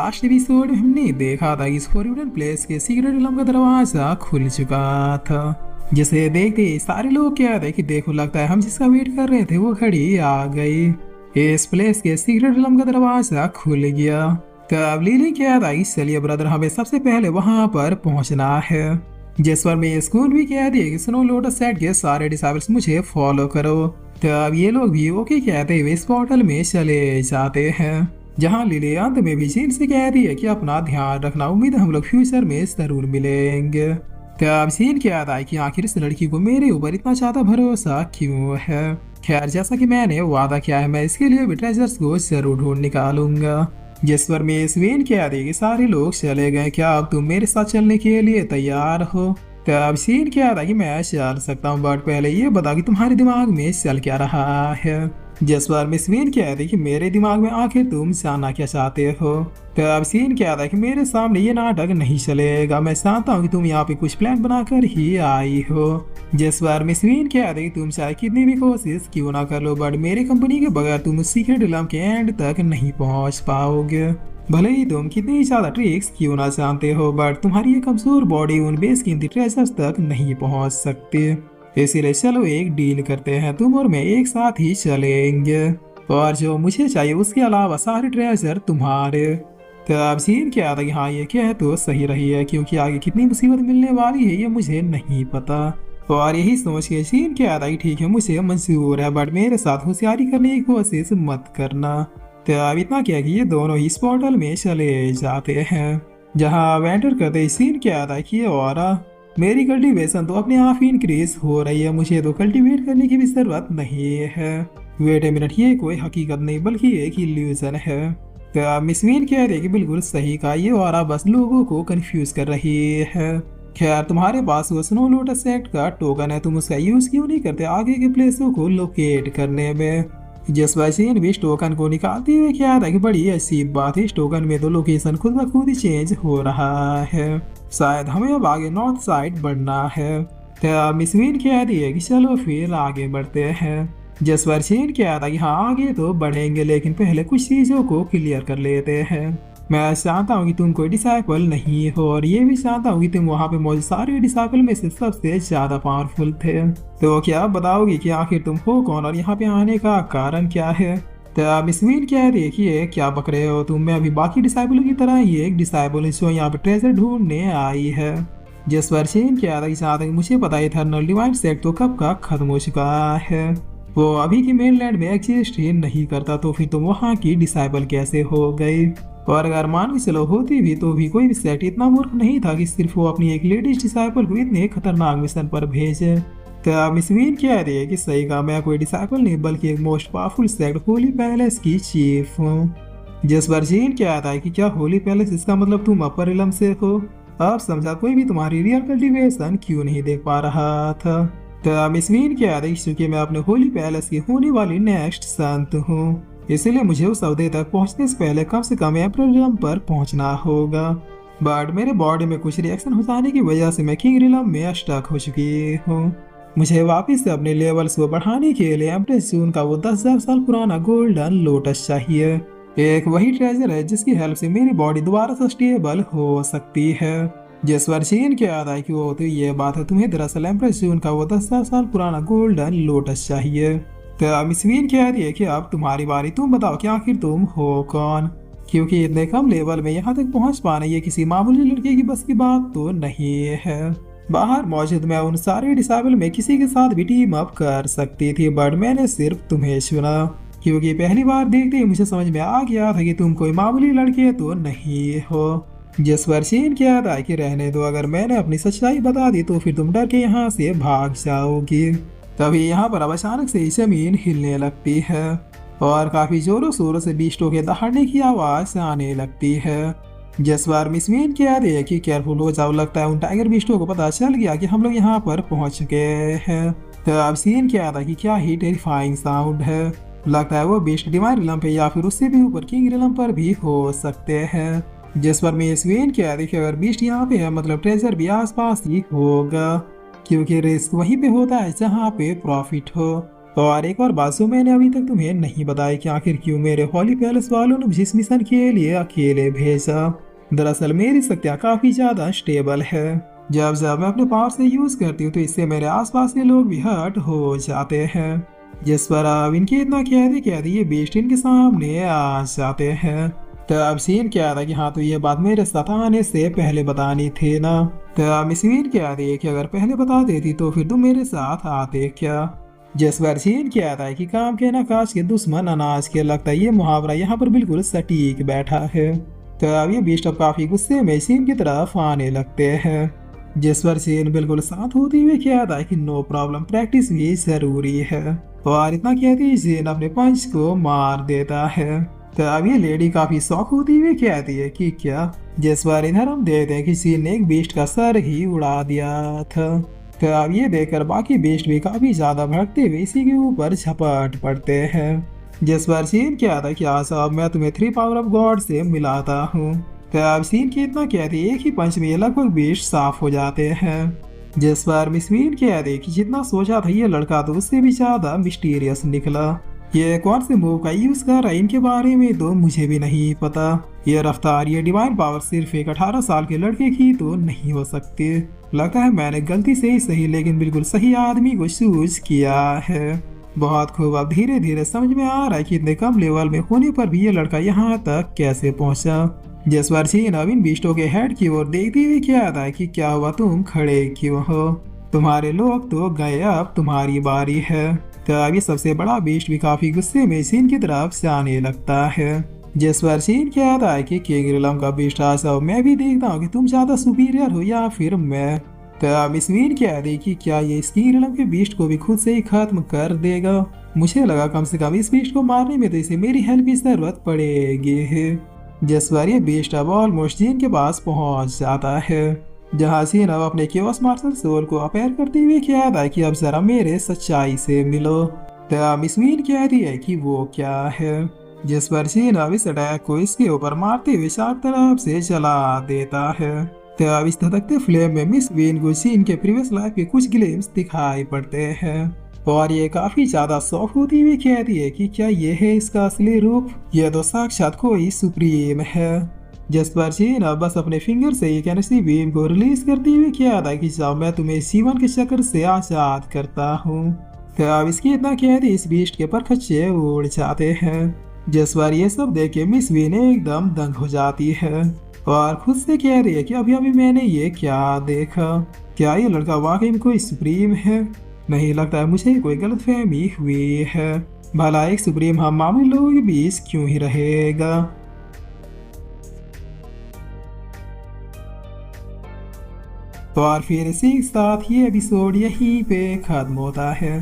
Last episode में हमने देखा था कि इस फॉरबिडन प्लेस के सीक्रेट रिलम का दरवाजा खुल चुका था, जिसे देखते ही सारे लोग कह रहे कि देखो लगता है हम जिसका वेट कर रहे थे वो घड़ी आ गई। इस प्लेस के सीक्रेट रिलम का दरवाजा खुल गया। तब लिली कह रहा चलिए ब्रदर हमें सबसे पहले वहां पर पहुंचना है। जिस पर मैं स्कूल भी कह दिए कि स्नो लोटस सेट के सारे डिसाइबल्स मुझे फॉलो करो। तब ये लोग भी ओके कहते हुए इस पोर्टल में चले जाते हैं, जहाँ लिली अंत में भी जीन से कह रही है कि अपना ध्यान रखना, उम्मीद है हम लोग फ्यूचर में जरूर मिलेंगे। तब जीन कह रहा है कि आखिर इस लड़की को मेरे ऊपर इतना ज्यादा भरोसा क्यों है। खैर जैसा कि मैंने वादा किया है मैं इसके लिए भी ट्रेजर्स को जरूर ढूंढ निकालूंगा। जिस पर मिस वेन कह रही कि सारे लोग चले गए, क्या अब तुम मेरे साथ चलने के लिए तैयार हो। तब सीन कह रहा कि मैं चल सकता हूँ, बट पहले ये बता कि तुम्हारे दिमाग में चल क्या रहा है। जिस पर मिस वेन कह रही कि मेरे दिमाग में आखिर तुम जानना क्या चाहते हो। तब सीन कह रहा कि मेरे सामने ये नाटक नहीं चलेगा, मैं जानता हूँ कि तुम यहाँ पे कुछ प्लान बनाकर ही आई हो। जिस बार मिस वेन कह रही तुम चाहे कितनी भी कोशिश क्यों ना कर लो, बट मेरी कंपनी के बगैर तुम उस सीक्रेट रिलम के एंड तक नहीं पहुँच पाओगे। भले ही तुम कितनी ज्यादा ट्रिक्स क्यों ना जानते हो, बट तुम्हारी ये कमजोर बॉडी उन बेसकीमती ट्रेजर्स तक नहीं पहुँच सकती। इसीलिए चलो एक डील करते हैं, तुम और मैं एक साथ ही चलेंगे और जो मुझे चाहिए उसके अलावा सारे ट्रेजर तुम्हारे। तब सीन क्या था कि हाँ ये क्या है तो सही रही है, क्योंकि आगे कितनी मुसीबत मिलने वाली है ये मुझे नहीं पता। और यही सोच के सीन क्या था कि ठीक है मुझे मंजूर है, बट मेरे साथ होशियारी करने की कोशिश मत करना। तब इतना क्या कि ये दोनों ही इस पोर्टल में चले जाते हैं, जहाँ वेंटर करते सीन क्या था कि और मेरी कल्टीवेशन तो अपने आप ही इंक्रीज हो रही है, मुझे तो कल्टीवेट करने की भी जरूरत नहीं है। वेट ए मिनट, ये कोई हकीकत नहीं बल्कि एक इल्यूजन है। तो मिस वीन कह रही कि बिल्कुल सही कहा, ये और बस लोगों को कंफ्यूज कर रही है। खैर तुम्हारे पास वो स्नो लोटस सेट का टोकन है, तुम उसका यूज क्यों नहीं करते आगे के प्लेसों को लोकेट करने में। जिस वजह भी इस टोकन को निकालते हुए क्या था कि बड़ी अजीब बात है, इस टोकन में तो लोकेशन खुद ब खुद ही चेंज हो रहा है, शायद हमें अब आगे नॉर्थ साइड बढ़ना है। तो मिस वीन कह रही है कि चलो फिर आगे बढ़ते हैं। जिस पर चीन कह था कि हाँ आगे तो बढ़ेंगे, लेकिन पहले कुछ चीजों को क्लियर कर लेते हैं। मैं जानता हूँ कि तुम कोई डिसाइपल नहीं हो, और ये भी जानता हूँ कि तुम वहाँ पे मौजूद सारे डिसाइपल में से सबसे ज्यादा पावरफुल थे। तो क्या आप बताओगे कि आखिर तुम हो कौन और यहाँ पे आने का कारण क्या है। तो मिस वीन कह रही है कि ये क्या बक रहे हो तुम, मैं अभी बाकी डिसाइपलों की तरह ही एक डिसाइपल हूँ जो यहाँ पे ट्रेजर ढूंढने आई है। जिस पर चीन कह रहा जहाँ तक मुझे पता है इथर्नल डिवाइन सेट तो कब का खत्म हो चुका है, वो अभी की मेनलैंड में एग्जिस्ट ही नहीं करता, तो फिर तुम वहाँ की डिसाइपल कैसे हो गई। और अगर मान के चलो होती भी तो भी कोई भी सेट इतना मूर्ख नहीं था कि सिर्फ वो अपनी एक लेडीज डिसाइपल को इतने खतरनाक मिशन पर भेजे। तो मिस वीन कह रही है कि सही कहा, मैं कोई डिसाइपल नहीं बल्कि एक most powerful set Holi palace की चीफ हूँ। जिस पर जीन कह रहा है कि क्या होली पैलेस इसका मतलब तुम अपर इलम से हो। अब समझा कोई भी तुम्हारी रियल कल्टीवेशन क्यों नहीं देख पा रहा था। तो मिस वीन कह रही चूंकि मैं अपने होली पैलेस की होने वाली नेक्स्ट संत हूँ, इसलिए मुझे उस अवधि तक पहुंचने से पहले कम से कम अप्रैल रिलम पर पहुंचना होगा। बट मेरे बॉडी में कुछ रिएक्शन हो जाने की वजह से मैं किंग रिलम में स्टक हो चुकी हूँ। मुझे वापस से अपने लेवल्स को बढ़ाने के लिए एम्प्रेस जून का वो 10,000 साल पुराना गोल्डन लोटस चाहिए। एक वही ट्रेजर है जिसकी हेल्प से मेरी बॉडी दोबारा से स्टेबल हो सकती है। जिस पर चीन के याद आई कि वो तो ये बात है, तुम्हें दरअसल एम्प्रेस जून का वो 10,000 साल पुराना गोल्डन लोटस चाहिए। तो मिस वीन कह रही है कि अब तुम्हारी बारी, तुम बताओ कि आखिर तुम हो कौन, क्योंकि इतने कम लेवल में यहाँ तक पहुँच पाना ये किसी मामूली लड़के की बस की बात तो नहीं है। बाहर मौजूद मैं उन सारे डिसाइबल में किसी के साथ भी टीम अप कर सकती थी, बट मैंने सिर्फ तुम्हें चुना क्योंकि पहली बार देखते ही मुझे समझ में आ गया था कि तुम कोई मामूली लड़के तो नहीं हो। जिस पर चीन क्या था कि रहने दो, अगर मैंने अपनी सच्चाई बता दी तो फिर तुम डर के यहाँ से भाग जाओगी। तभी यहाँ पर अब अचानक से जमीन हिलने लगती है और काफी जोरों शोरों से बीस्टों के दहाड़ने की आवाज आने लगती है। जिस बार मिस वीन कह रही है कि केयरफुल हो जाओ, लगता है उन टाइगर बीस्टों को पता चल गया कि हम लोग यहाँ पर पहुँच चुके हैं। तो अब सीन क्या था कि क्या ही टेरिफाइंग साउंड है, लगता है वो बीस्ट डिवाइन रिलम पे या फिर उससे भी ऊपर किंग रिलम पर भी हो सकते हैं। जिस पर मिस वीन कह रही कि अगर बीस्ट यहाँ पे है मतलब ट्रेजर भी आसपास ही होगा, क्योंकि रिस्क वहीं पे होता है जहाँ पे प्रॉफिट हो। और एक और बात, सो मैंने अभी तक तुम्हें नहीं बताया कि आखिर क्यों मेरे हॉली पैलेस वालों ने मुझे इस मिशन के लिए अकेले भेजा। दरअसल मेरी शक्तियाँ काफी ज्यादा स्टेबल है। जब जब मैं अपने पावर से यूज करती हूँ तो इससे मेरे आसपास के लोग भी हर्ट हो जाते हैं। जिस पर अब इनके इतना कहते कहते ये बेस्ट इनके सामने आ जाते हैं। तब सीन क्या था कि हाँ, तो ये बात मेरे साथ आने से पहले बतानी थी ना। तब सीन क्या थी कि अगर पहले बता देती तो फिर तुम मेरे साथ आते क्या। जिस पर सीन क्या था कि काम के ना काज के दुश्मन अनाज के, लगता है ये मुहावरा यहाँ पर बिल्कुल सटीक बैठा है। तब ये बीस्ट अब काफी गुस्से में सीन की तरफ आने लगते हैं। जिस पर सीन बिल्कुल साथ होती हुई कहता है कि नो प्रॉब्लम, प्रैक्टिस भी जरूरी है। और इतना कहते ही सीन अपने पंच को मार देता है। तो अब ये लेडी काफी शौक होती हुई कहती है कि क्या। जिस बार इधर हम देखते हैं कि सीन ने एक बीस्ट का सर ही उड़ा दिया था। तो अब ये देखकर बाकी बीस्ट भी काफी ज्यादा भड़कते हुए इसी के ऊपर झपट पड़ते हैं। जिस बार सीन क्या था कि आज अब मैं तुम्हें 3 पावर ऑफ गॉड से मिलाता हूँ। तो अब सीन की इतना कहती एक ही पंच में लगभग बीस्ट साफ हो जाते हैं। जिस पर मिस वीन कहते कि जितना सोचा था ये लड़का तो उससे भी ज्यादा मिस्टीरियस निकला। ये कौन से मूव का यूज कर रहा है इनके बारे में तो मुझे भी नहीं पता। ये रफ्तार, ये डिवाइन पावर सिर्फ एक 18 साल के लड़के की तो नहीं हो सकती। लगता है मैंने गलती से ही सही लेकिन बिल्कुल सही आदमी को चूज किया है। बहुत खूब, अब धीरे धीरे समझ में आ रहा है कि इतने कम लेवल में होने पर भी ये लड़का यहाँ तक कैसे पहुंचा। जिस पर सीन अब इन बीस्टों के हेड की ओर देखते हुए क्या था कि क्या हुआ, तुम खड़े क्यों हो, तुम्हारे लोग तो गए, अब तुम्हारी बारी है। तो अब ये सबसे बड़ा बीस्ट भी काफी गुस्से में सीन की तरफ जाने लगता है। जिस पर सीन कहता है कि किंग रिलम का बीस्ट आज मैं भी देखता हूँ कि तुम ज्यादा सुपीरियर हो या फिर मैं। तो अब इस वीन कह रही कि क्या ये इस किंग रिलम के बीस्ट को भी खुद से ही खत्म कर देगा। मुझे लगा कम से कम इस बीस्ट को मारने में तो इसे मेरी हेल्प की जरूरत पड़ेगी। जिस बार ये बीस्ट अब ऑलमोस्ट जीन के पास पहुंच जाता है, जहां सीन अब अपने केओस मार्शल सोल को अपेयर करते हुए कहता है कि अब जरा मेरे सच्चाई से मिलो। तब मिस वीन कहती है कि वो क्या है। जिस पर सीन अब इस अटैक को इसके ऊपर मारते हुए चार तरफ से जला देता है। तब इस धधकते फ्लेम में मिस वीन को सीन के प्रीवियस लाइफ के कुछ ग्लिम्स दिखाई पड़ते हैं। और ये काफी ज्यादा शौक होती हुई कहती है कि क्या ये है इसका असली रूप, यह तो साक्षात कोई सुप्रीम है। जिस पर चीन अब बस अपने फिंगर से एक एनर्जी बीम को रिलीज करती हुई कहता है कि जाओ, मैं तुम्हें जीवन के चक्र से आजाद करता हूँ। अब इसकी इतना कहती इस बीस्ट के परखच्चे उड़ जाते हैं। जिस बार ये सब देख के मिस वीन एकदम दंग हो जाती है और खुद से कह रही है कि अभी अभी मैंने ये क्या देखा, क्या ये लड़का वाकई में कोई सुप्रीम है। नहीं, लगता है मुझे कोई गलतफहमी हुई है। भला एक सुप्रीम हम मामूली लोगों के बीच क्यों ही रहेगा। तो और फिर इसी के साथ ये एपिसोड यहीं पे खत्म होता है।